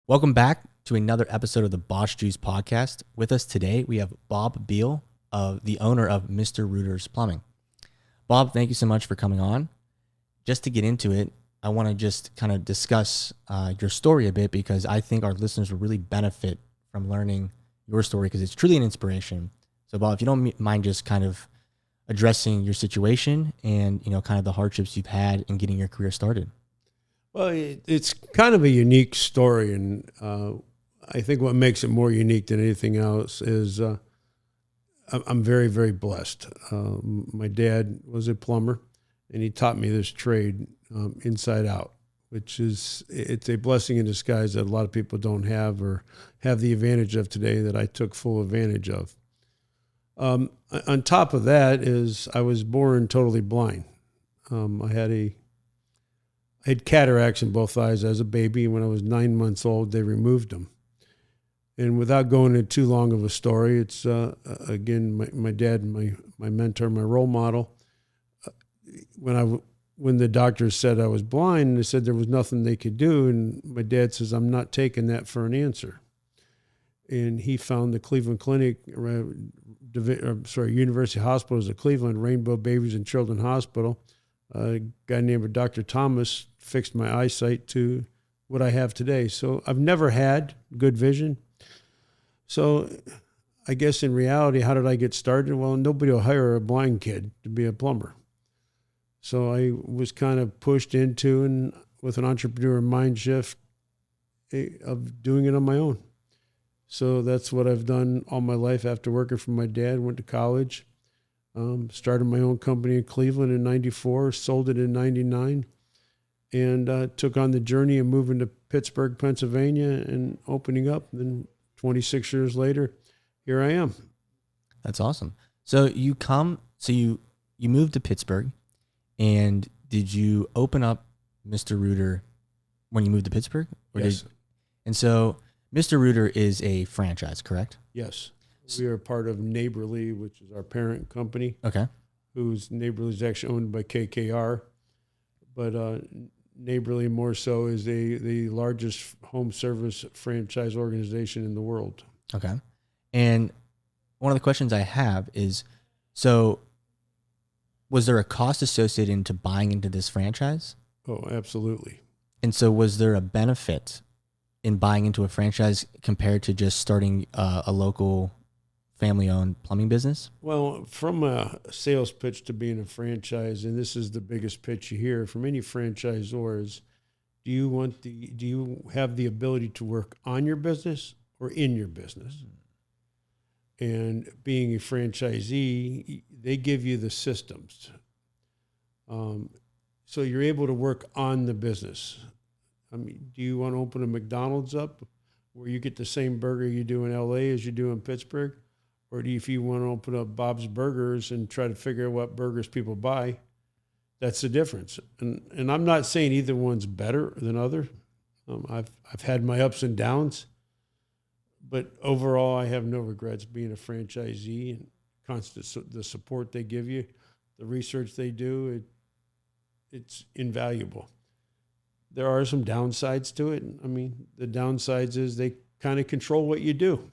Welcome back to another episode of the Boss Juice podcast. With us today, we have Bob Beall, the owner of Mr. Rooter's Plumbing. Bob, thank you so much for coming on. Just to get into it, I want to just kind of discuss your story a bit because I think our listeners will really benefit from learning your story because it's truly an inspiration. So, Bob, if you don't mind just kind of addressing your situation and, kind of the hardships you've had in getting your career started. Well, it's kind of a unique story, and I think what makes it more unique than anything else is I'm very, very blessed. My dad was a plumber, and he taught me this trade inside out, it's a blessing in disguise that a lot of people don't have or have the advantage of today that I took full advantage of. On top of that is I was born totally blind. I had cataracts in both eyes as a baby. When I was 9 months old, they removed them. And without going into too long of a story, it's, again, my dad, my mentor, my role model. When the doctors said I was blind, they said there was nothing they could do. And my dad says, I'm not taking that for an answer. And he found the Cleveland Clinic, University Hospitals of Cleveland, Rainbow Babies and Children Hospital. A guy named Dr. Thomas fixed my eyesight to what I have today. So I've never had good vision. So I guess in reality, how did I get started? Well, nobody will hire a blind kid to be a plumber. So I was kind of pushed into, and with an entrepreneur mind shift, of doing it on my own. So that's what I've done all my life after working for my dad. Went to college. Started my own company in Cleveland in 94, sold it in 99, and took on the journey of moving to Pittsburgh, Pennsylvania, and opening up. And then 26 years later, here I am. That's awesome. So you moved to Pittsburgh, and did you open up Mr. Rooter when you moved to Pittsburgh? Yes. And so Mr. Rooter is a franchise, correct? Yes. We are part of Neighborly, which is our parent company. Okay. Neighborly is actually owned by KKR, but Neighborly more so is the largest home service franchise organization in the world. Okay. And one of the questions I have is, so was there a cost associated into buying into this franchise? Oh, absolutely. And so was there a benefit in buying into a franchise compared to just starting a local family-owned plumbing business? Well, from a sales pitch to being a franchise, and this is the biggest pitch you hear from any franchisors, do you have the ability to work on your business or in your business? And being a franchisee, they give you the systems. So you're able to work on the business. I mean, do you want to open a McDonald's up where you get the same burger you do in LA as you do in Pittsburgh? Or if you want to open up Bob's Burgers and try to figure out what burgers people buy, that's the difference. And I'm not saying either one's better than other. I've had my ups and downs, but overall I have no regrets being a franchisee and the support they give you, the research they do, it's invaluable. There are some downsides to it. I mean, the downsides is they kind of control what you do.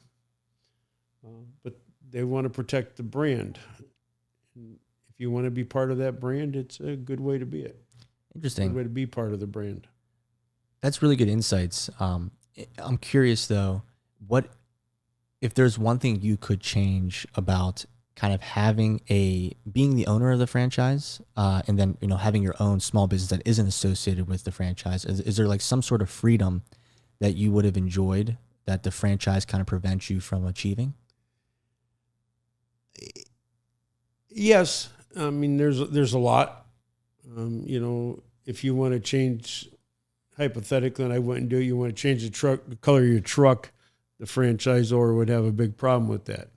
But they want to protect the brand. And if you want to be part of that brand, it's a good way to be it. Interesting. Good way to be part of the brand. That's really good insights. I'm curious though, what if there's one thing you could change about kind of being the owner of the franchise, and then having your own small business that isn't associated with the franchise? Is there like some sort of freedom that you would have enjoyed that the franchise kind of prevents you from achieving? Yes, I mean there's a lot. If you want to change, hypothetically, and I wouldn't do it, you want to change the color of your truck, the franchisor would have a big problem with that.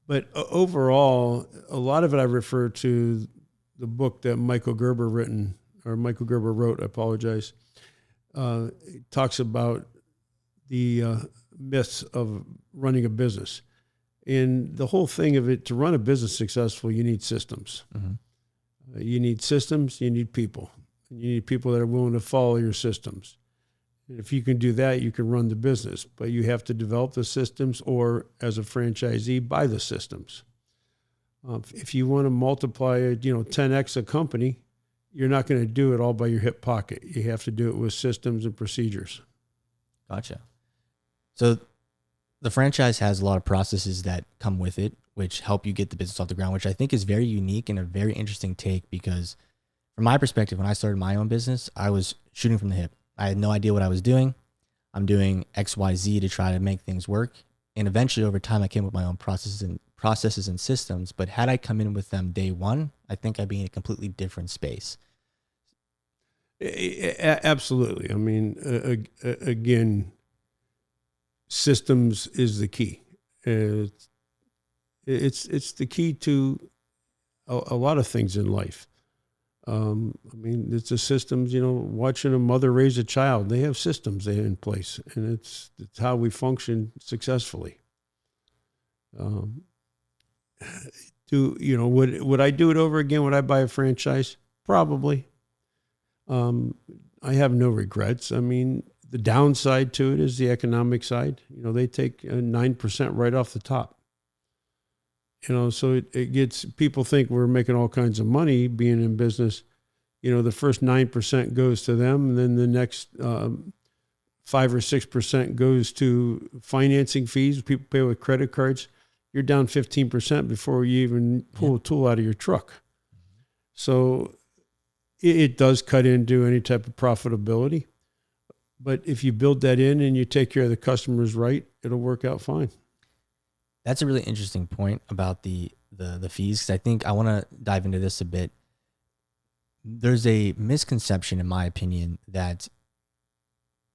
But overall, a lot of it I refer to the book that Michael Gerber wrote. I apologize. It talks about the myths of running a business. And the whole thing of it, to run a business successful, you need systems. Mm-hmm. You need systems, you need people. You need people that are willing to follow your systems. And if you can do that, you can run the business. But you have to develop the systems, or as a franchisee, buy the systems. If you want to multiply, 10x a company, you're not going to do it all by your hip pocket. You have to do it with systems and procedures. Gotcha. So the franchise has a lot of processes that come with it, which help you get the business off the ground, which I think is very unique and a very interesting take, because from my perspective, when I started my own business, I was shooting from the hip. I had no idea what I was doing. I'm doing X, Y, Z to try to make things work. And eventually over time, I came up with my own processes and systems. But had I come in with them day one, I think I'd be in a completely different space. Absolutely. I mean, again, systems is the key. It's the key to a lot of things in life. I mean, it's the systems, watching a mother raise a child, they have systems in place, and it's how we function successfully. Would I do it over again? Would I buy a franchise? Probably. I have no regrets. I mean, the downside to it is the economic side. They take 9% right off the top. So it gets, people think we're making all kinds of money being in business. The first 9% goes to them, and then the next 5 or 6% goes to financing fees. People pay with credit cards. You're down 15% before you even pull a tool out of your truck. So it does cut into any type of profitability. But if you build that in and you take care of the customers right, it'll work out fine. That's a really interesting point about the fees, because I think I want to dive into this a bit. There's a misconception, in my opinion, that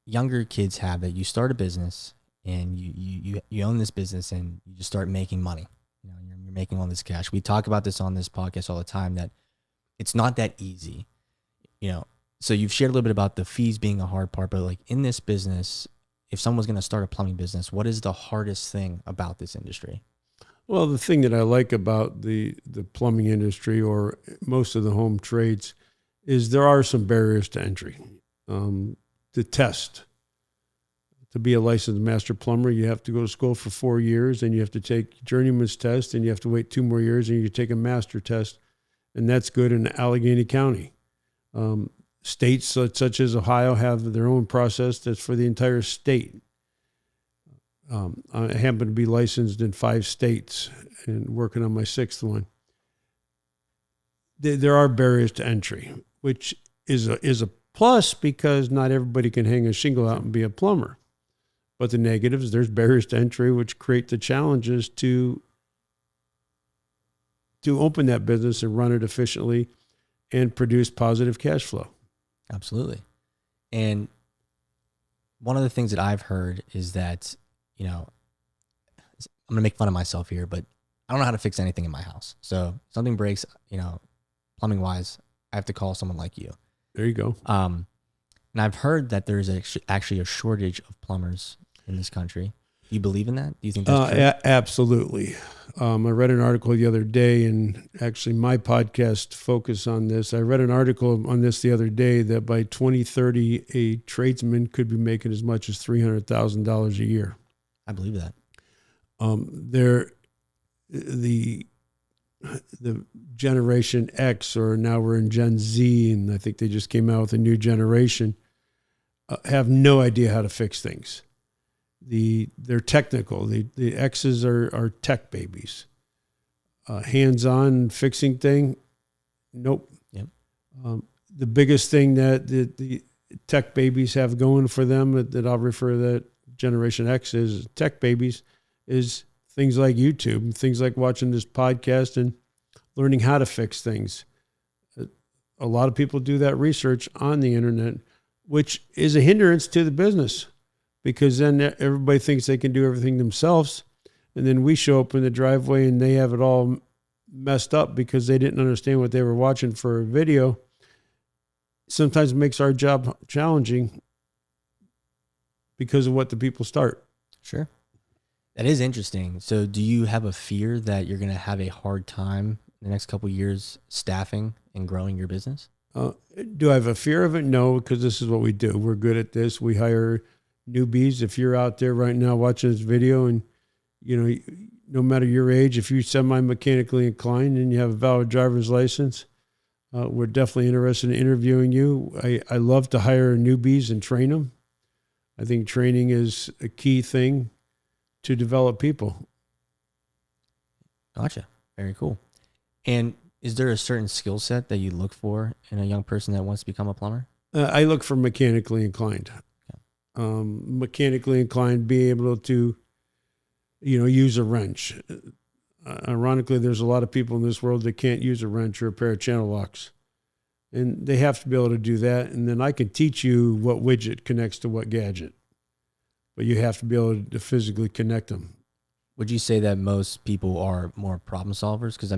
younger kids have, that you start a business and you own this business and you just start making money. You're making all this cash. We talk about this on this podcast all the time, that it's not that easy. So you've shared a little bit about the fees being a hard part, but like in this business, if someone's going to start a plumbing business, what is the hardest thing about this industry? Well, the thing that I like about the plumbing industry, or most of the home trades, is there are some barriers to entry. The test. To be a licensed master plumber, you have to go to school for 4 years, and you have to take journeyman's test, and you have to wait 2 more years, and you take a master test, and that's good in Allegheny County. States such as Ohio have their own process that's for the entire state. I happen to be licensed in 5 states and working on my 6th one. There are barriers to entry, which is a plus, because not everybody can hang a shingle out and be a plumber. But the negatives, there's barriers to entry, which create the challenges to open that business and run it efficiently and produce positive cash flow. Absolutely. And one of the things that I've heard is that, I'm going to make fun of myself here, but I don't know how to fix anything in my house. So if something breaks, plumbing wise, I have to call someone like you. There you go. And I've heard that there's actually a shortage of plumbers in this country. Do you believe in that? Do you think that's true? Absolutely. I read an article the other day, and actually my podcast focused on this. I read an article on this the other day that by 2030, a tradesman could be making as much as $300,000 a year. I believe that. The Generation X, or now we're in Gen Z, and I think they just came out with a new generation, have no idea how to fix things. They're technical. The X's are tech babies. Hands-on fixing thing, nope. Yep. The biggest thing that the tech babies have going for them, that I'll refer to that Generation X is tech babies, is things like YouTube, things like watching this podcast and learning how to fix things. A lot of people do that research on the internet, which is a hindrance to the business, because then everybody thinks they can do everything themselves. And then we show up in the driveway and they have it all messed up because they didn't understand what they were watching for a video. Sometimes it makes our job challenging because of what the people start. Sure. That is interesting. So do you have a fear that you're going to have a hard time in the next couple of years staffing and growing your business? Do I have a fear of it? No, because this is what we do. We're good at this. We hire newbies. If you're out there right now watching this video and, no matter your age, if you're semi-mechanically inclined and you have a valid driver's license, we're definitely interested in interviewing you. I love to hire newbies and train them. I think training is a key thing to develop people. Gotcha. Very cool. And is there a certain skill set that you look for in a young person that wants to become a plumber? I look for mechanically inclined. Okay. Mechanically inclined, be able to, use a wrench. Ironically, there's a lot of people in this world that can't use a wrench or a pair of channel locks. And they have to be able to do that. And then I can teach you what widget connects to what gadget. But you have to be able to physically connect them. Would you say that most people are more problem solvers? Because,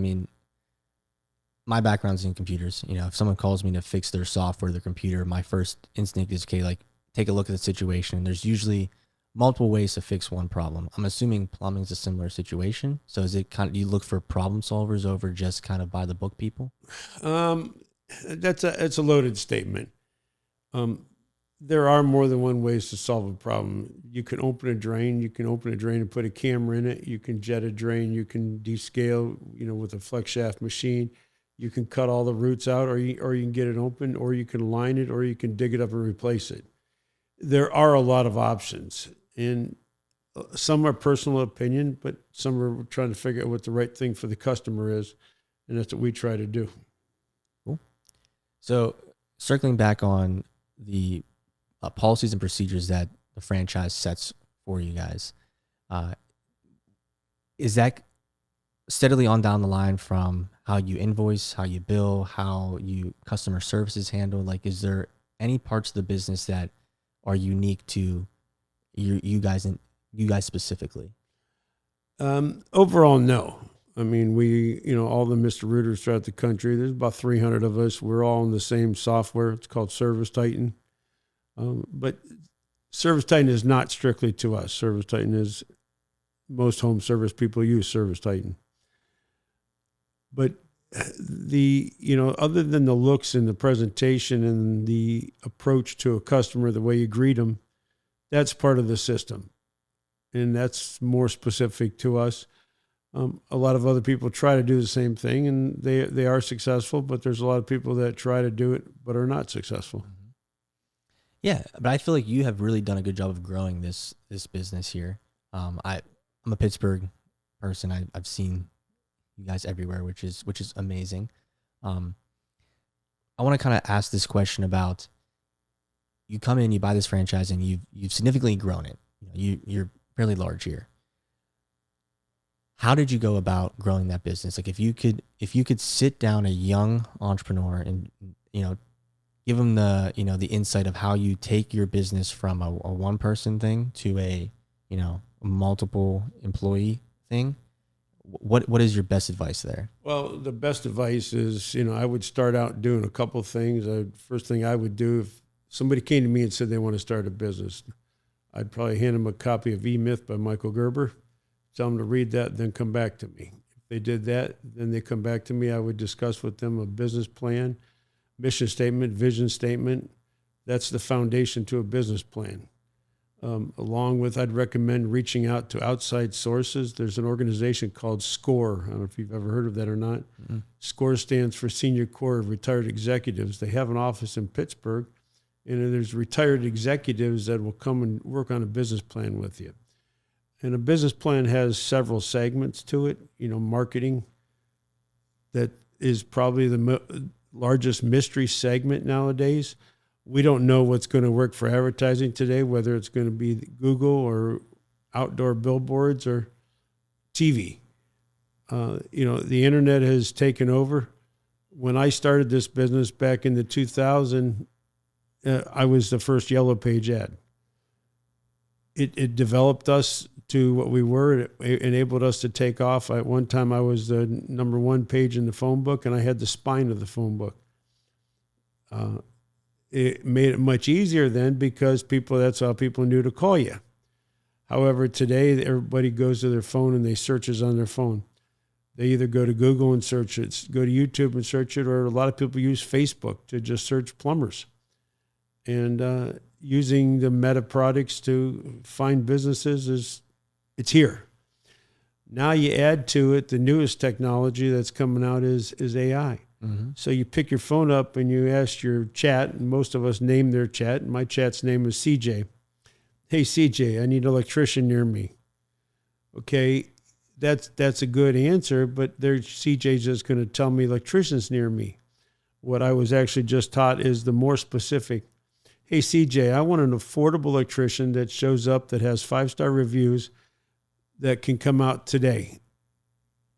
my background's in computers. If someone calls me to fix their software, their computer, my first instinct is, okay, take a look at the situation. There's usually multiple ways to fix one problem. I'm assuming plumbing's a similar situation. So is it do you look for problem solvers over just kind of by the book people? It's a loaded statement. There are more than one ways to solve a problem. You can open a drain. You can open a drain and put a camera in it. You can jet a drain. You can descale, with a flex shaft machine. You can cut all the roots out, or you can get it open, or you can line it, or you can dig it up and replace it. There are a lot of options, and some are personal opinion, but some are trying to figure out what the right thing for the customer is, and that's what we try to do. Cool. So circling back on the policies and procedures that the franchise sets for you guys, is that steadily on down the line from how you invoice, how you bill, how you customer service is handled? Is there any parts of the business that are unique to you guys specifically? Overall, no. We, all the Mr. Rooters throughout the country, there's about 300 of us. We're all in the same software. It's called Service Titan. But Service Titan is not strictly to us. Service Titan is, most home service people use Service Titan. But other than the looks and the presentation and the approach to a customer, the way you greet them, that's part of the system. And that's more specific to us. A lot of other people try to do the same thing, and they are successful, but there's a lot of people that try to do it but are not successful. Yeah, but I feel like you have really done a good job of growing this business here. I'm a Pittsburgh person. I've seen you guys everywhere, which is amazing. I want to kind of ask this question about, you come in, you buy this franchise, and you've significantly grown it. You're fairly large here. How did you go about growing that business? If you could sit down a young entrepreneur and give them the insight of how you take your business from a one person thing to a multiple employee thing, what is your best advice there? Well, the best advice is, I would start out doing a couple of things. First thing I would do, if somebody came to me and said they want to start a business, I'd probably hand them a copy of E-Myth by Michael Gerber, tell them to read that, then come back to me. If they did that, then they come back to me. I would discuss with them a business plan, mission statement, vision statement. That's the foundation to a business plan. Along with, I'd recommend reaching out to outside sources. There's an organization called SCORE. I don't know if you've ever heard of that or not. Mm-hmm. SCORE stands for Senior Corps of Retired Executives. They have an office in Pittsburgh, and there's retired executives that will come and work on a business plan with you. And a business plan has several segments to it. Marketing, that is probably the largest mystery segment nowadays. We don't know what's going to work for advertising today, whether it's going to be Google or outdoor billboards or TV. The internet has taken over. When I started this business back in the 2000, I was the first Yellow Page ad. It developed us to what we were. It enabled us to take off. At one time, I was the number one page in the phone book, and I had the spine of the phone book. It made it much easier then because that's how people knew to call you. However, today, everybody goes to their phone and they searches on their phone. They either go to Google and search it, go to YouTube and search it, or a lot of people use Facebook to just search plumbers. And using the Meta products to find businesses it's here. Now you add to it the newest technology that's coming out is AI. Mm-hmm. So you pick your phone up and you ask your chat, and most of us name their chat. And my chat's name is CJ. Hey, CJ, I need an electrician near me. Okay, that's a good answer, but CJ's just going to tell me electricians near me. What I was actually just taught is the more specific. Hey, CJ, I want an affordable electrician that shows up, that has 5-star reviews, that can come out today.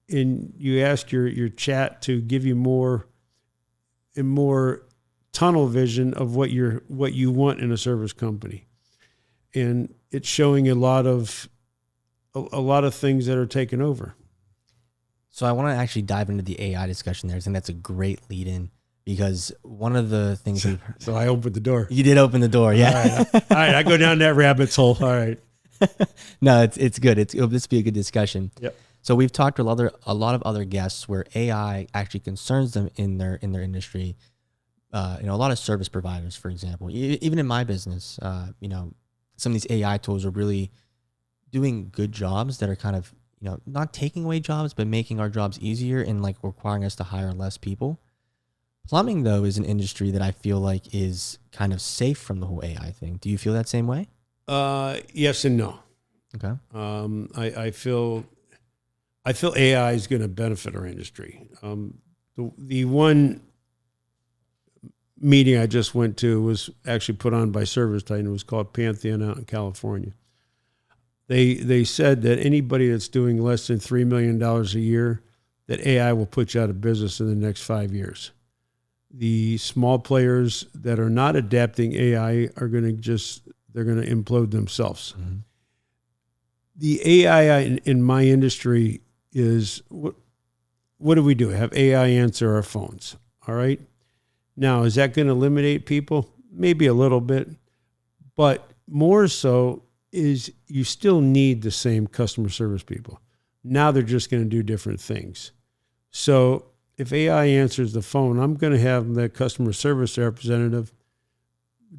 And you ask your chat to give you more tunnel vision of what you want in a service company. And it's showing a lot of things that are taken over. So I want to actually dive into the AI discussion there. I think that's a great lead in, because one of the things So I opened the door. You did open the door, yeah. All right, I go down that rabbit's hole. All right. No, it's good. This be a good discussion. Yep. So we've talked to a lot of other guests where AI actually concerns them in their industry. A lot of service providers, for example, even in my business, some of these AI tools are really doing good jobs that are kind of, not taking away jobs, but making our jobs easier and like requiring us to hire less people. Plumbing, though, is an industry that I feel like is kind of safe from the whole AI thing. Do you feel that same way? Yes and no. Okay. I feel AI is going to benefit our industry. The one meeting I just went to was actually put on by Service Titan. It was called Pantheon out in California. They said that anybody that's doing less than $3 million a year, that AI will put you out of business in the next 5 years. The small players that are not adapting AI are going to they're going to implode themselves. Mm-hmm. The AI in my industry is, what do we do? Have AI answer our phones. All right. Now, is that going to eliminate people? Maybe a little bit, but more so is you still need the same customer service people. Now they're just going to do different things. So if AI answers the phone, I'm going to have that customer service representative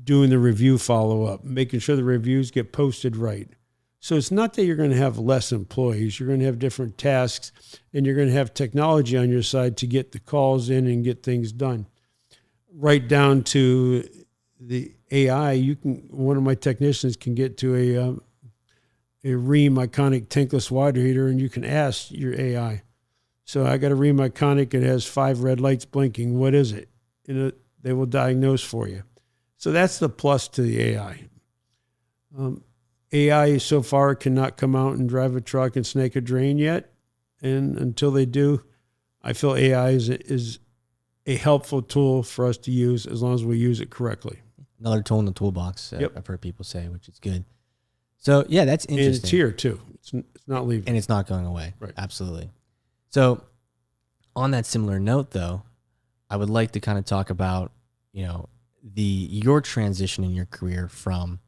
doing the review follow-up, making sure the reviews get posted right. So it's not that you're going to have less employees. You're going to have different tasks, and you're going to have technology on your side to get the calls in and get things done. Right down to the AI, one of my technicians can get to a Rheem Iconic tankless water heater, and you can ask your AI. So I got a Rheem Iconic, it has 5 red lights blinking. What is it? And they will diagnose for you. So that's the plus to the AI. AI so far cannot come out and drive a truck and snake a drain yet. And until they do, I feel AI is a helpful tool for us to use as long as we use it correctly. Another tool in the toolbox, Yep. I've heard people say, which is good. So, yeah, that's interesting. And it's here, too. It's not leaving. And it's not going away. Right. Absolutely. So, on that similar note, though, I would like to kind of talk about, your transition in your career from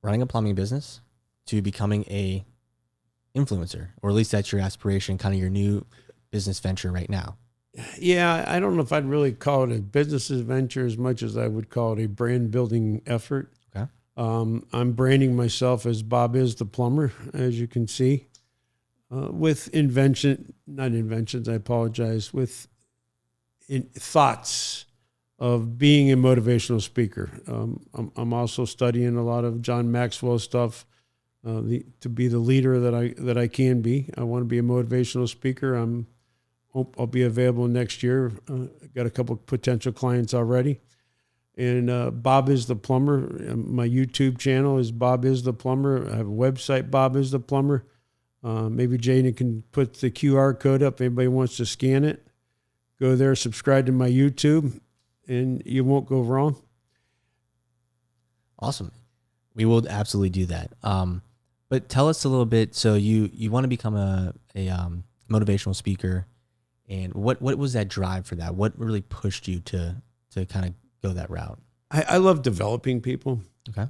running a plumbing business to becoming a influencer, or at least that's your aspiration, kind of your new business venture right now. Yeah, I don't know if I'd really call it a business venture as much as I would call it a brand building effort. Okay. I'm branding myself as Bob is the Plumber, as you can see, with thoughts of being a motivational speaker. I'm also studying a lot of John Maxwell stuff to be the leader that I can be. I want to be a motivational speaker. I'll be available next year. Got a couple potential clients already. And Bob is the Plumber. My YouTube channel is Bob is the Plumber. I have a website, Bob is the Plumber. Maybe Jane can put the QR code up. If anybody wants to scan it, go there, subscribe to my YouTube, and you won't go wrong. Awesome. We will absolutely do that. But tell us a little bit. So you want to become a motivational speaker. And what was that drive for that? What really pushed you to kind of go that route? I love developing people. Okay.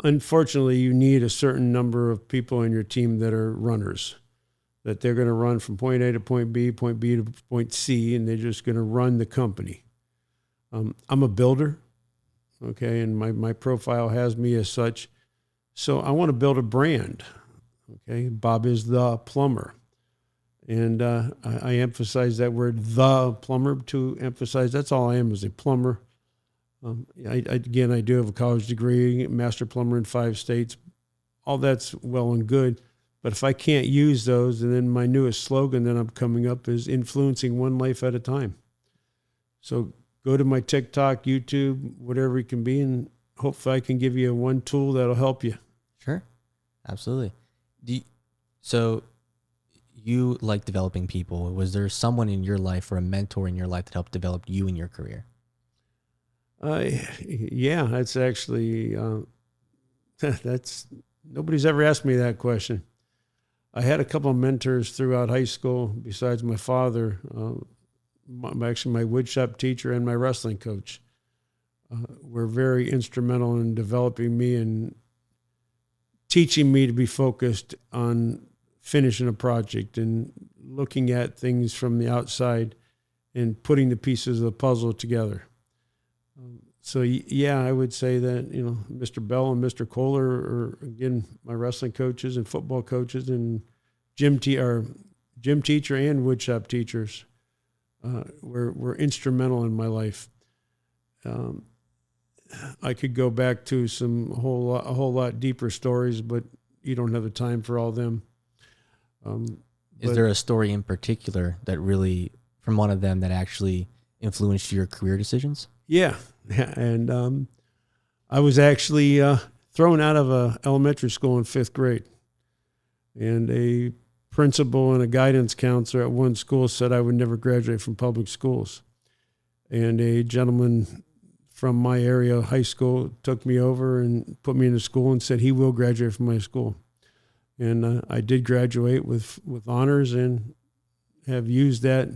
Unfortunately, you need a certain number of people in your team that are runners, that they're going to run from point A to point B to point C, and they're just going to run the company. I'm a builder, okay, and my profile has me as such. So I want to build a brand, okay? Bob is the plumber. And I emphasize that word, the plumber, to emphasize that's all I am, is a plumber. I do have a college degree, Master Plumber in 5 states. All that's well and good. But if I can't use those, and then my newest slogan that I'm coming up is influencing one life at a time. So go to my TikTok, YouTube, whatever it can be, and hopefully I can give you one tool that'll help you. Sure. Absolutely. So you like developing people. Was there someone in your life or a mentor in your life that helped develop you in your career? Yeah, that's actually, nobody's ever asked me that question. I had a couple of mentors throughout high school besides my father, actually my woodshop teacher and my wrestling coach were very instrumental in developing me and teaching me to be focused on finishing a project and looking at things from the outside and putting the pieces of the puzzle together. So yeah, I would say that, Mr. Bell and Mr. Kohler are, again, my wrestling coaches and football coaches and gym teacher and woodshop teachers were instrumental in my life. I could go back to a whole lot deeper stories, but you don't have the time for all of them. Is there a story in particular that really, from one of them, that actually influenced your career decisions? Yeah. And I was actually thrown out of a elementary school in 5th grade. And a principal and a guidance counselor at one school said I would never graduate from public schools. And a gentleman from my area high school took me over and put me into school and said he will graduate from my school. And I did graduate with honors and have used that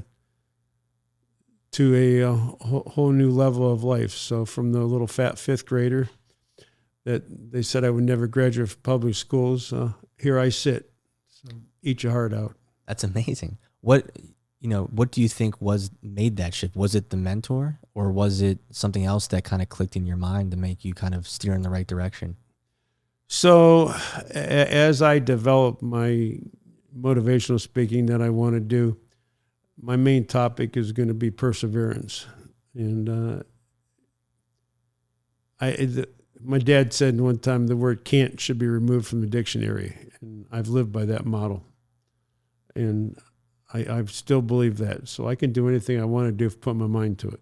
to a whole new level of life. So from the little fat 5th grader that they said I would never graduate from public schools, here I sit. So eat your heart out. That's amazing. What do you think made that shift? Was it the mentor, or was it something else that kind of clicked in your mind to make you kind of steer in the right direction? So as I develop my motivational speaking that I want to do, my main topic is going to be perseverance. And my dad said one time the word can't should be removed from the dictionary. And I've lived by that model. And I still believe that. So I can do anything I want to do if I put my mind to it.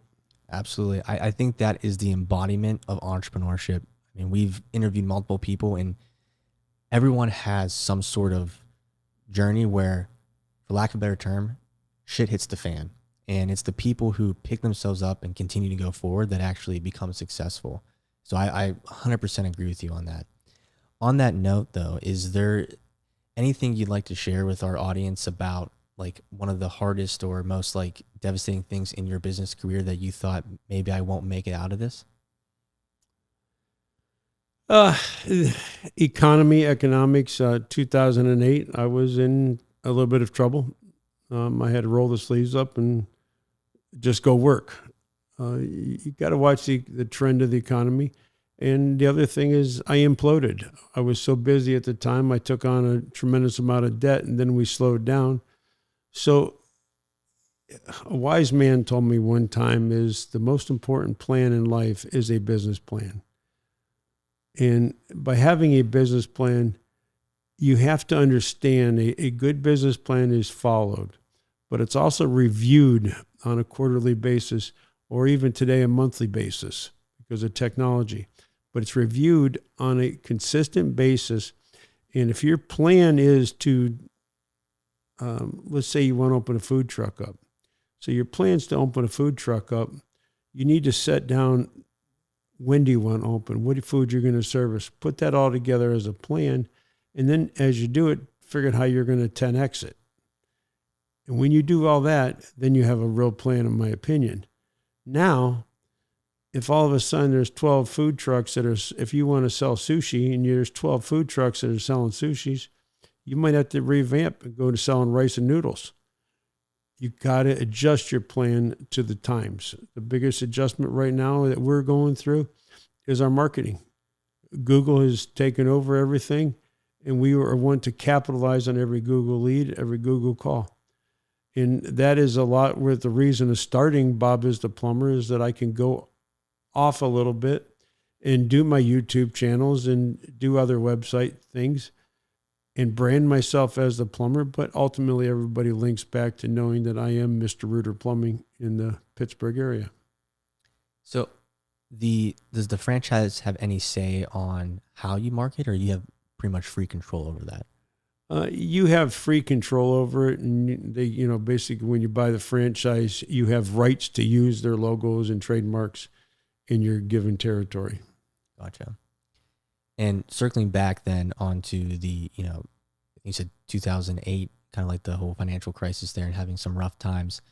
Absolutely. I think that is the embodiment of entrepreneurship. I mean, we've interviewed multiple people, and everyone has some sort of journey where, for lack of a better term, shit hits the fan. And it's the people who pick themselves up and continue to go forward that actually become successful. So I 100% agree with you on that. On that note, though, is there anything you'd like to share with our audience about like one of the hardest or most like devastating things in your business career that you thought maybe I won't make it out of this? Economics, 2008, I was in a little bit of trouble. I had to roll the sleeves up and just go work. You got to watch the trend of the economy. And the other thing is I imploded. I was so busy at the time. I took on a tremendous amount of debt, and then we slowed down. So a wise man told me one time is the most important plan in life is a business plan. And by having a business plan, you have to understand a good business plan is followed, but it's also reviewed on a quarterly basis or even today a monthly basis because of technology. But it's reviewed on a consistent basis. And if your plan is to, let's say you want to open a food truck up. So your plan's to open a food truck up. You need to set down, when do you want to open? What food you're going to service? Put that all together as a plan. And then as you do it, figure out how you're going to 10X it. And when you do all that, then you have a real plan, in my opinion. Now, if all of a sudden there's 12 food trucks that are, if you want to sell sushi and there's 12 food trucks that are selling sushis, You might have to revamp and go to selling rice and noodles. You got to adjust your plan to the times. The biggest adjustment right now that we're going through is our marketing. Google has taken over everything, and we want to capitalize on every Google lead, every Google call. And that is a lot with the reason of starting Bob is the Plumber, is that I can go off a little bit and do my YouTube channels and do other website things and brand myself as the plumber. But ultimately, everybody links back to knowing that I am Mr. Rooter Plumbing in the Pittsburgh area. So does the franchise have any say on how you market, or you have pretty much free control over that? You have free control over it, and they, basically when you buy the franchise, you have rights to use their logos and trademarks in your given territory. Gotcha. And circling back then onto the, you said 2008, kind of like the whole financial crisis there and having some rough times.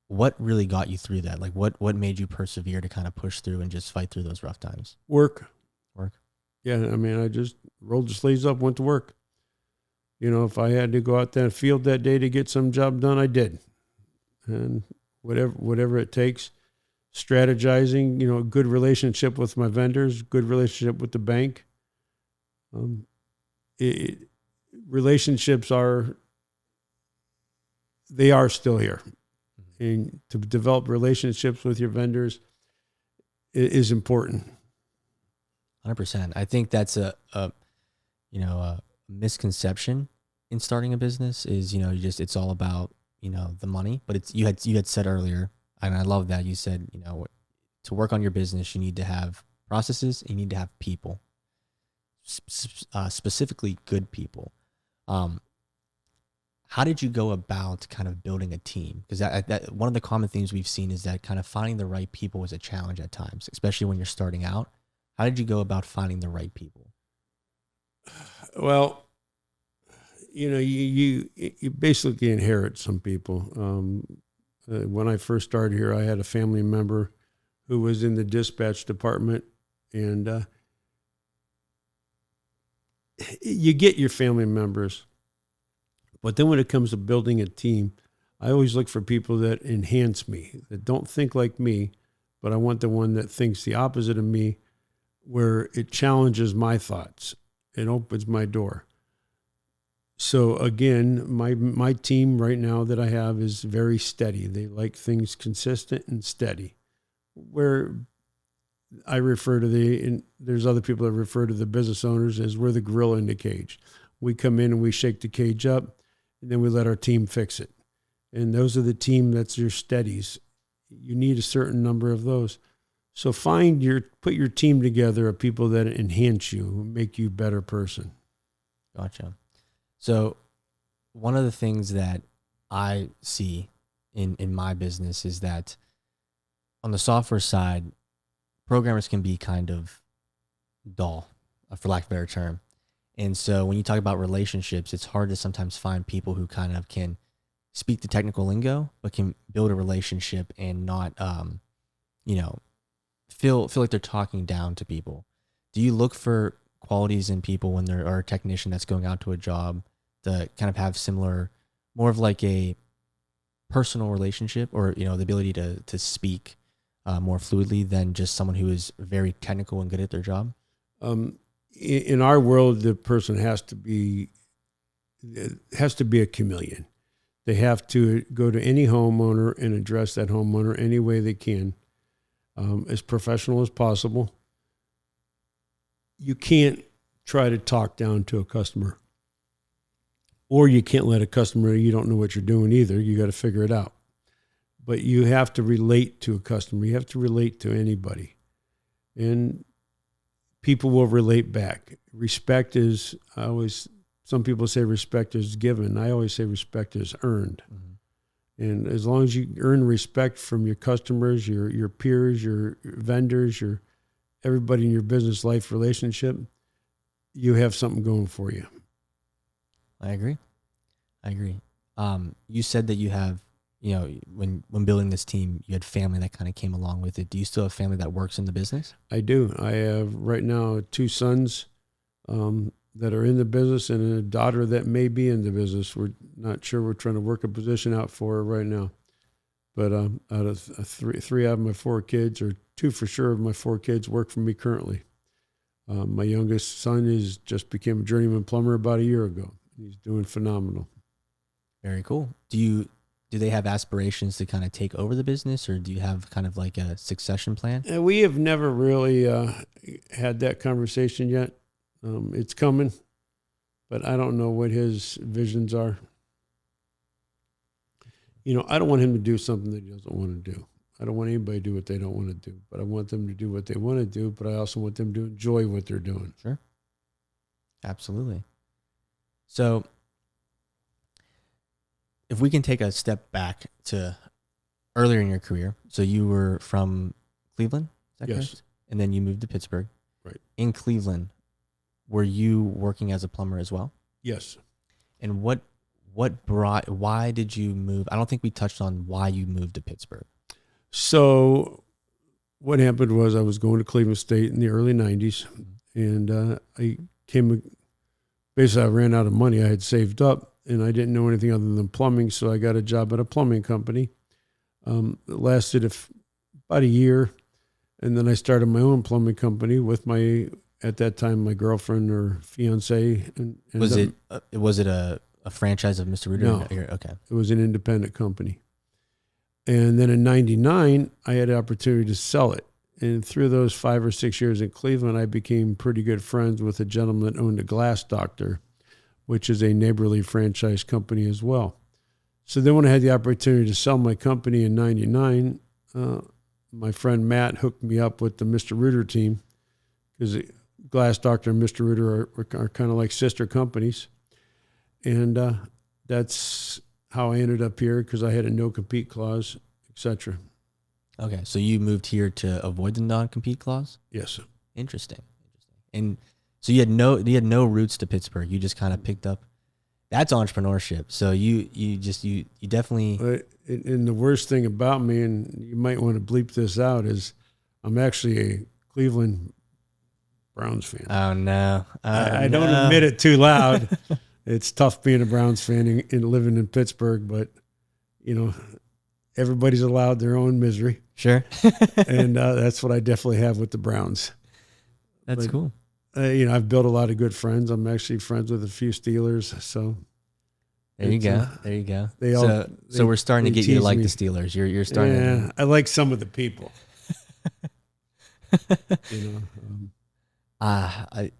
What really got you through that? Like what made you persevere to kind of push through and just fight through those rough times? Work. Yeah. I mean, I just rolled the sleeves up, went to work. If I had to go out there in the field that day to get some job done, I did. And whatever it takes, strategizing, good relationship with my vendors, good relationship with the bank. Relationships are still here. And to develop relationships with your vendors is important. 100%. I think that's a misconception in starting a business is, it's all about, the money, but you had said earlier, and I love that you said, to work on your business, you need to have processes, you need to have people, specifically good people. How did you go about kind of building a team? Because that one of the common themes we've seen is that kind of finding the right people is a challenge at times, especially when you're starting out. How did you go about finding the right people? Well, you basically inherit some people. When I first started here, I had a family member who was in the dispatch department, and you get your family members. But then when it comes to building a team, I always look for people that enhance me, that don't think like me, but I want the one that thinks the opposite of me, where it challenges my thoughts. It opens my door. So again, my team right now that I have is very steady. They like things consistent and steady. Where I refer to and there's other people that refer to the business owners as we're the gorilla in the cage. We come in and we shake the cage up, and then we let our team fix it. And those are the team that's your steadies. You need a certain number of those. So put your team together of people that enhance you, make you a better person. Gotcha. So one of the things that I see in my business is that on the software side, programmers can be kind of dull, for lack of a better term. And so when you talk about relationships, it's hard to sometimes find people who kind of can speak the technical lingo, but can build a relationship and not, feel like they're talking down to people. Do you look for qualities in people when there are a technician that's going out to a job to kind of have similar, more of like a personal relationship, or, the ability to speak more fluidly than just someone who is very technical and good at their job? In our world, the person has to be a chameleon. They have to go to any homeowner and address that homeowner any way they can, as professional as possible. You can't try to talk down to a customer, or you can't let a customer, you don't know what you're doing either. You got to figure it out. But you have to relate to a customer. You have to relate to anybody. And people will relate back. Respect is some people say respect is given. I always say respect is earned. Mm-hmm. And as long as you earn respect from your customers, your peers, your vendors, everybody in your business life relationship, you have something going for you. I agree. You said that you have, when building this team, you had family that kind of came along with it. Do you still have family that works in the business? I do. I have right now 2 sons that are in the business and a daughter that may be in the business. We're not sure. We're trying to work a position out for her right now. But out of three out of my 4 kids, or 2 for sure of my 4 kids, work for me currently. My youngest son just became a journeyman plumber about a year ago. He's doing phenomenal. Very cool. Do they have aspirations to kind of take over the business, or do you have kind of like a succession plan? We have never really had that conversation yet. It's coming, but I don't know what his visions are. I don't want him to do something that he doesn't want to do. I don't want anybody to do what they don't want to do, but I want them to do what they want to do, but I also want them to enjoy what they're doing. Sure. Absolutely. So if we can take a step back to earlier in your career, so you were from Cleveland, is that Yes. correct? And then you moved to Pittsburgh. Right. In Cleveland, were you working as a plumber as well? Yes. And why did you move? I don't think we touched on why you moved to Pittsburgh. So what happened was I was going to Cleveland State in the early 90s, and basically I ran out of money I had saved up, and I didn't know anything other than plumbing, so I got a job at a plumbing company. It lasted about a year, and then I started my own plumbing company with at that time, my girlfriend or fiance. And Was it a franchise of Mr. Reuter? No. Okay. It was an independent company. And then in 99, I had an opportunity to sell it. And through those 5 or 6 years in Cleveland, I became pretty good friends with a gentleman that owned a Glass Doctor, which is a neighborly franchise company as well. So then when I had the opportunity to sell my company in 99, my friend Matt hooked me up with the Mr. Reuter team, because Glass Doctor and Mr. Reuter are kind of like sister companies. And that's how I ended up here, because I had a no-compete clause, etc. Okay. So you moved here to avoid the non-compete clause? Yes. Interesting. And so you had no roots to Pittsburgh. You just kind of picked up. That's entrepreneurship. So you definitely. And the worst thing about me, and you might want to bleep this out, is I'm actually a Cleveland Browns fan. Oh no! I don't admit it too loud. It's tough being a Browns fan and living in Pittsburgh, but everybody's allowed their own misery. Sure. And that's what I definitely have with the Browns. That's cool. I've built a lot of good friends. I'm actually friends with a few Steelers. So there you go. There you go. So we're starting to get you to like the Steelers. You're starting. Yeah, I like some of the people. I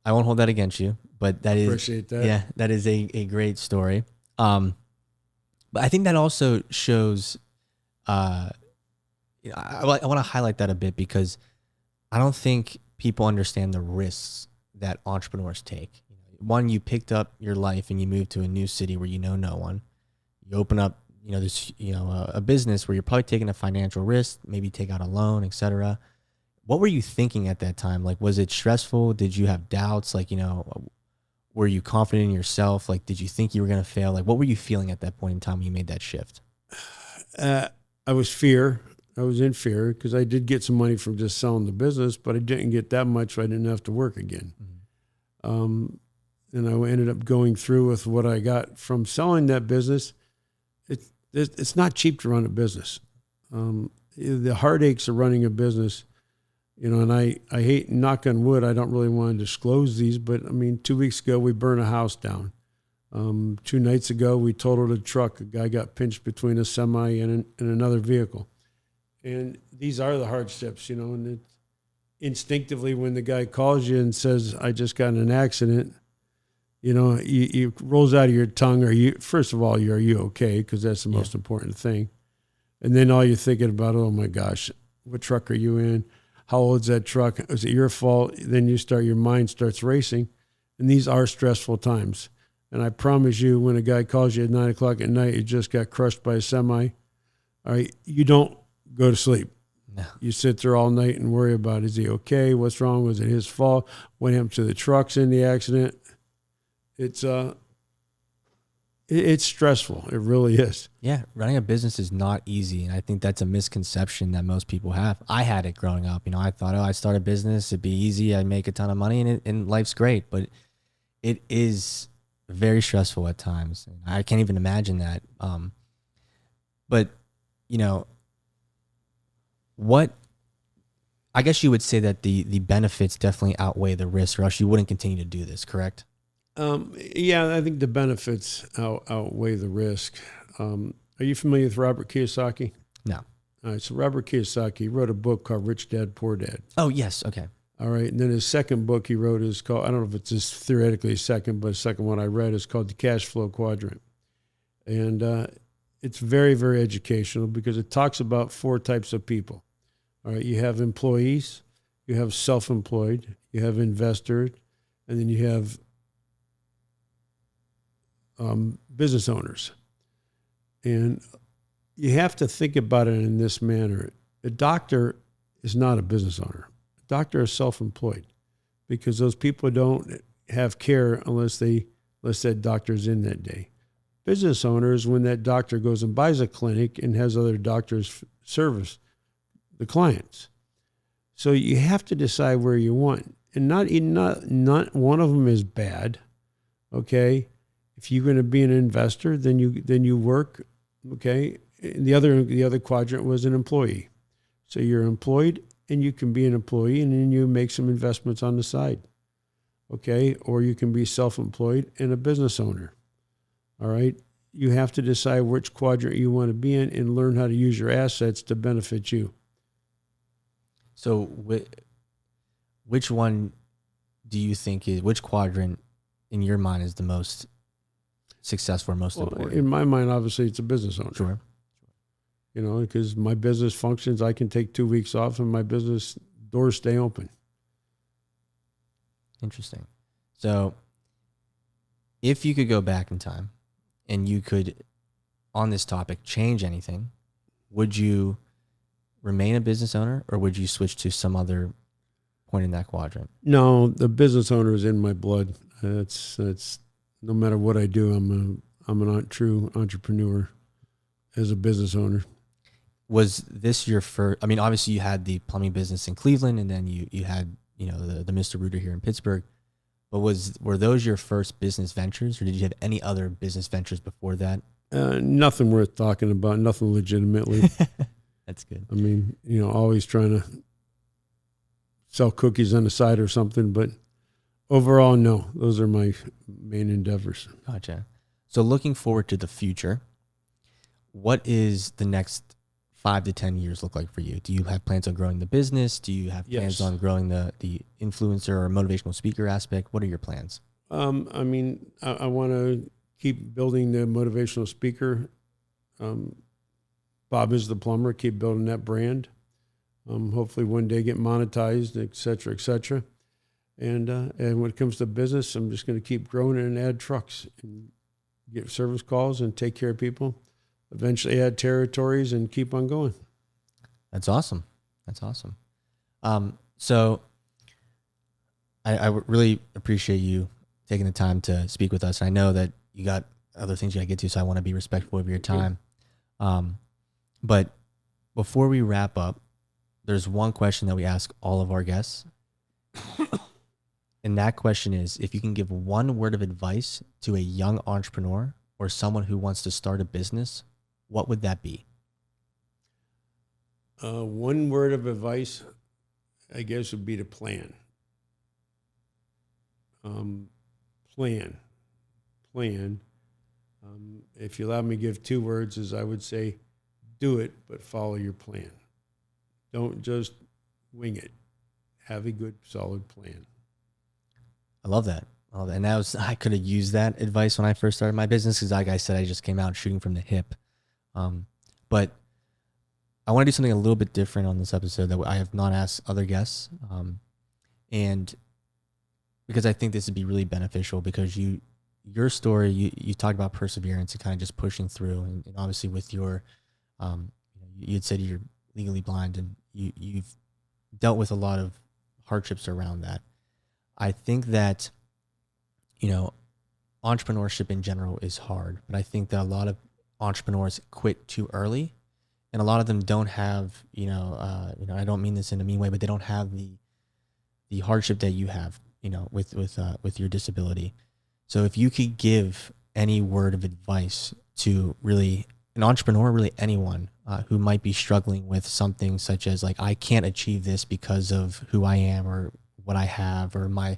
won't hold that against you, but that is appreciate that. Yeah, that is a great story. But I think that also shows. I want to highlight that a bit, because I don't think people understand the risks that entrepreneurs take. One, you picked up your life and you moved to a new city where you know no one. You open up, a business where you're probably taking a financial risk, maybe take out a loan, etc. What were you thinking at that time? Like, was it stressful? Did you have doubts? Like, were you confident in yourself? Like, did you think you were going to fail? Like, what were you feeling at that point in time when you made that shift? I was in fear, because I did get some money from just selling the business, but I didn't get that much, so I didn't have to work again. Mm-hmm. And I ended up going through with what I got from selling that business. It's not cheap to run a business. The heartaches of running a business, and I hate, knock on wood, I don't really want to disclose these, but 2 weeks ago we burned a house down. 2 nights ago we totaled a truck. A guy got pinched between a semi and another vehicle. And these are the hardships, and instinctively when the guy calls you and says, I just got in an accident, you rolls out of your tongue, first of all, are you okay? Because that's the most important thing. And then all you're thinking about, oh my gosh, what truck are you in? How old's that truck? Is it your fault? Then your mind starts racing. And these are stressful times. And I promise you, when a guy calls you at 9 o'clock at night, you just got crushed by a semi, all right, you don't go to sleep. No. You sit there all night and worry about, is he okay? What's wrong? Was it his fault? What happened to the trucks in the accident? It's It's stressful. It really is. Yeah, running a business is not easy, and I think that's a misconception that most people have. I had it growing up. I thought, oh, I start a business, it'd be easy, I'd make a ton of money, and life's great. But it is very stressful at times. I can't even imagine that. But what I guess you would say that the benefits definitely outweigh the risk, or else you wouldn't continue to do this, correct? Yeah, I think the benefits outweigh the risk. Are you familiar with Robert Kiyosaki? No. All right, so Robert Kiyosaki wrote a book called Rich Dad, Poor Dad. Oh, yes. Okay. All right, and then his second book he wrote is called, I don't know if it's just theoretically his second, but the second one I read is called The Cash Flow Quadrant. And it's very, very educational because it talks about 4 types of people. All right, you have employees, you have self-employed, you have investors, and then you have business owners. And you have to think about it in this manner. A doctor is not a business owner. A doctor is self-employed because those people don't have care unless that doctor's in that day. Business owners, when that doctor goes and buys a clinic and has other doctors service the clients. So you have to decide where you want. And not one of them is bad. Okay? If you're going to be an investor, then you work, okay? And the other quadrant was an employee. So you're employed and you can be an employee and then you make some investments on the side. Okay? Or you can be self-employed and a business owner. All right? You have to decide which quadrant you want to be in and learn how to use your assets to benefit you. So which one do you think which quadrant in your mind is the most successful, most important? In my mind, obviously, it's a business owner. Sure. Because my business functions, I can take 2 weeks off and my business doors stay open. Interesting. So if you could go back in time and you could, on this topic, change anything, would you remain a business owner or would you switch to some other point in that quadrant? No, the business owner is in my blood. It's no matter what I do, I'm a true entrepreneur as a business owner. Was this your first? I mean, obviously you had the plumbing business in Cleveland, and then you had the Mr. Rooter here in Pittsburgh. But were those your first business ventures, or did you have any other business ventures before that? Nothing worth talking about. Nothing legitimately. That's good. I mean, always trying to sell cookies on the side or something, but overall, no. Those are my main endeavors. Gotcha. So looking forward to the future, what is the next 5 to 10 years look like for you? Do you have plans on growing the business? Do you have plans on growing the influencer or motivational speaker aspect? What are your plans? I want to keep building the motivational speaker. Bob is the plumber. Keep building that brand. Hopefully one day get monetized, et cetera, et cetera. And when it comes to business, I'm just going to keep growing and add trucks and get service calls and take care of people. Eventually add territories and keep on going. That's awesome. That's awesome. So I really appreciate you taking the time to speak with us. I know that you got other things you got to get to, so I want to be respectful of your time. But before we wrap up, there's one question that we ask all of our guests. And that question is, if you can give one word of advice to a young entrepreneur or someone who wants to start a business, what would that be? One word of advice, I guess, would be to plan. Plan. If you allow me to give 2 words, is I would say, do it, but follow your plan. Don't just wing it. Have a good, solid plan. I love that. And I could have used that advice when I first started my business because, like I said, I just came out shooting from the hip. But I want to do something a little bit different on this episode that I have not asked other guests. And because I think this would be really beneficial because your story, you talked about perseverance and kind of just pushing through. And obviously with your, you had said you're legally blind and you've dealt with a lot of hardships around that. I think that, entrepreneurship in general is hard, but I think that a lot of entrepreneurs quit too early, and a lot of them don't have, I don't mean this in a mean way, but they don't have the hardship that you have, with your disability. So if you could give any word of advice to really an entrepreneur, really anyone who might be struggling with something such as like, I can't achieve this because of who I am or what I have or my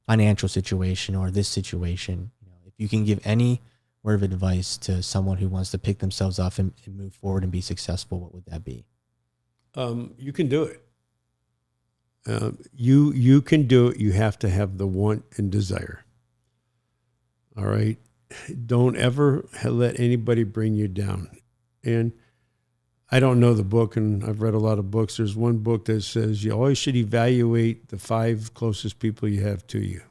financial situation or this situation, if you can give any word of advice to someone who wants to pick themselves up and move forward and be successful, what would that be? You can do it. You can do it. You have to have the want and desire. All right. Don't ever let anybody bring you down. And I don't know the book, and I've read a lot of books. There's one book that says you always should evaluate the 5 closest people you have to you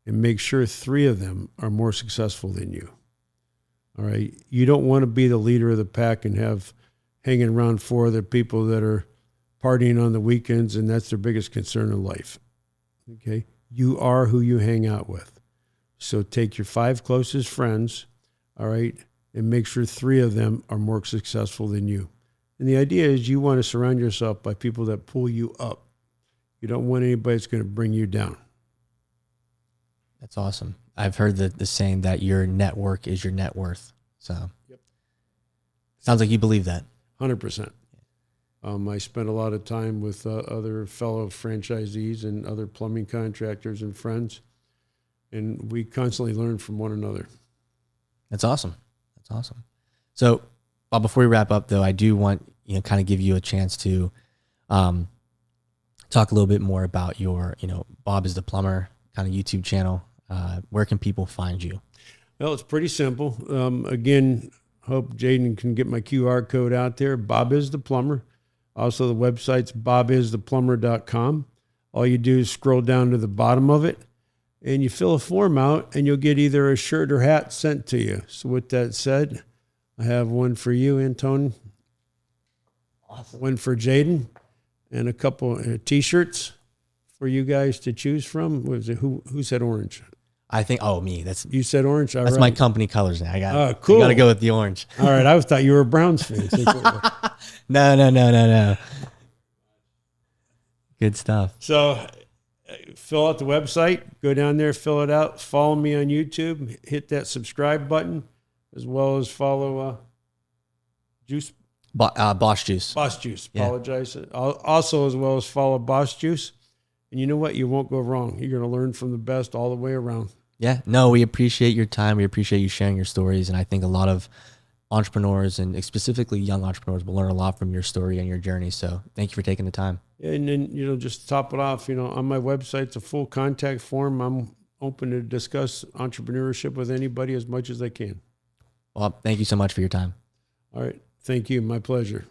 and make sure 3 of them are more successful than you. All right. You don't want to be the leader of the pack and have hanging around 4 other people that are partying on the weekends, and that's their biggest concern in life. Okay. You are who you hang out with. So take your 5 closest friends, all right, and make sure 3 of them are more successful than you. And the idea is you want to surround yourself by people that pull you up. You don't want anybody that's going to bring you down. That's awesome. I've heard the saying that your network is your net worth. So yep. Sounds like you believe that. 100%. I spent a lot of time with other fellow franchisees and other plumbing contractors and friends, and we constantly learn from one another. That's awesome. That's awesome. So, Bob, before we wrap up, though, I do want kind of give you a chance to talk a little bit more about your Bob is the Plumber kind of YouTube channel. Where can people find you? Well, it's pretty simple. Again, hope Jaden can get my QR code out there. Bob is the Plumber. Also, the website's bobistheplumber.com. All you do is scroll down to the bottom of it, and you fill a form out, and you'll get either a shirt or hat sent to you. So with that said, I have one for you, Antone. Awesome. One for Jaden, and a couple T-shirts for you guys to choose from. What was it? Who said orange? I think, me. You said orange? All that's right. my company colors now. Cool. I got to go with the orange. All right. I thought you were a Browns fan. No. Good stuff. So fill out the website, go down there, fill it out, follow me on YouTube, hit that subscribe button, as well as follow Boss Juice. Boss Juice. Apologize. Also, as well as follow Boss Juice. And you know what? You won't go wrong. You're going to learn from the best all the way around. Yeah. No, we appreciate your time. We appreciate you sharing your stories. And I think a lot of entrepreneurs and specifically young entrepreneurs will learn a lot from your story and your journey. So thank you for taking the time. And then, just to top it off, on my website, it's a full contact form. I'm open to discuss entrepreneurship with anybody as much as I can. Well, thank you so much for your time. All right. Thank you. My pleasure.